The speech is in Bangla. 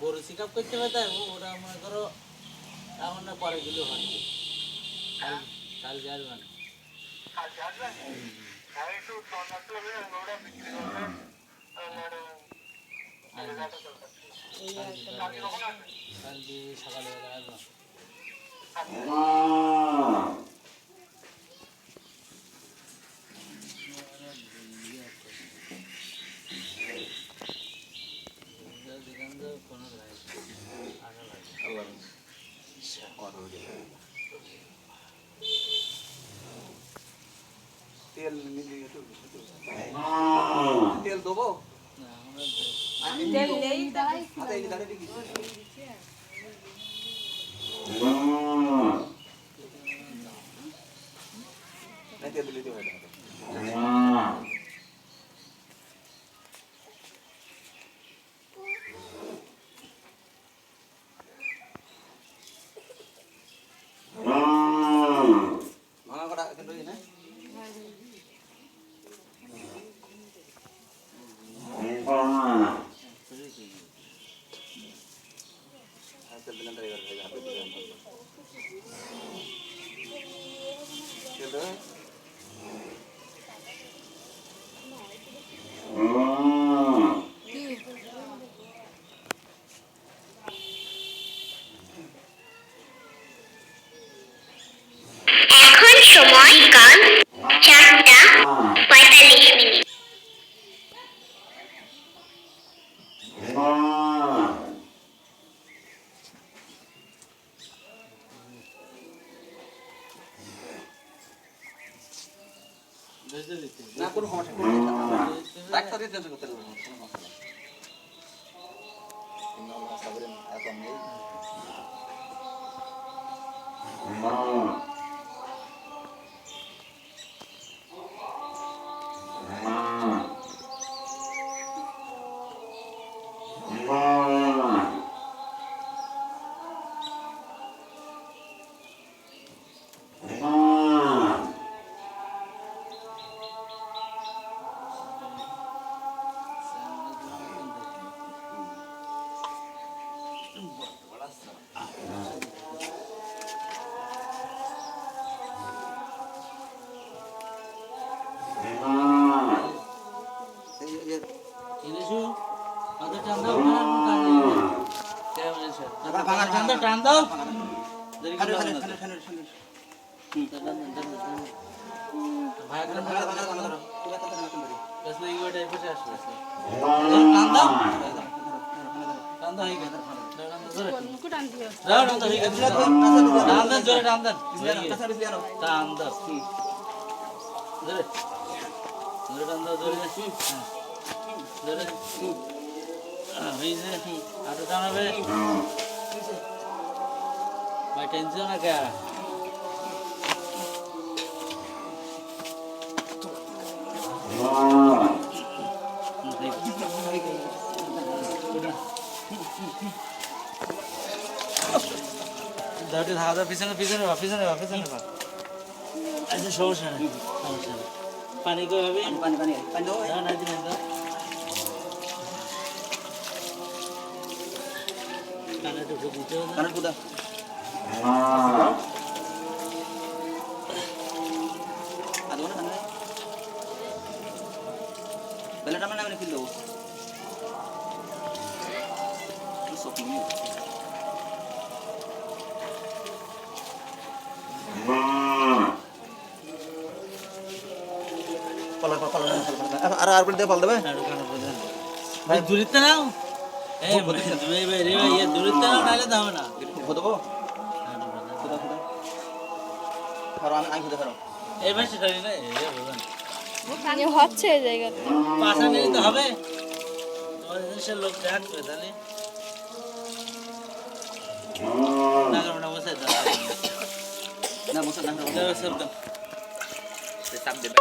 গরু চেকআপ করতে হবে ওরা মনে করো এখন না পরে গেলেও হয় কাল আসবেন কালকে সকালবেলা আসবেন তেল দেবো তেল নেই তেল দিলে তো হয় সময় কাল 4:45 না কোনো সমস্যা নেই ডাক্তারের টেনশন করতে হবে কোনো সমস্যা নেই ইন্নাল্লাহ সাবরিন এত নেই টান দাও भाई टेंशन ना क्या दाटी धागा पिछने पिछने पिछने पिछने ऐसे समस्या नहीं पानी को अभी पानी पानी पानी दो ना ना दिन ना काना तो कुछ काना कुदा ಅದು ಒಂದು ಕಣ್ಣೆ ಬೆಲೆ ಟಮನ ಅವನಿಗೆ ಕಿಲ್ಲೋ ಸೊಪ್ಪು পালা পালা আর বলতে পাল দেবে ভাই দূরিতে নাও এই ভাই ভাই রে ভাই দূরিতে নাও নালে দাও না দেবো ধরো আমি খুঁজে ধরো এই ভাই সেটা না এই বুঝেন পানি হচ্ছে এই জায়গাতে পাশা নিতে হবে তোমার দেশের লোক দেখবে তাহলে যারা সব দাম চাপ দেবে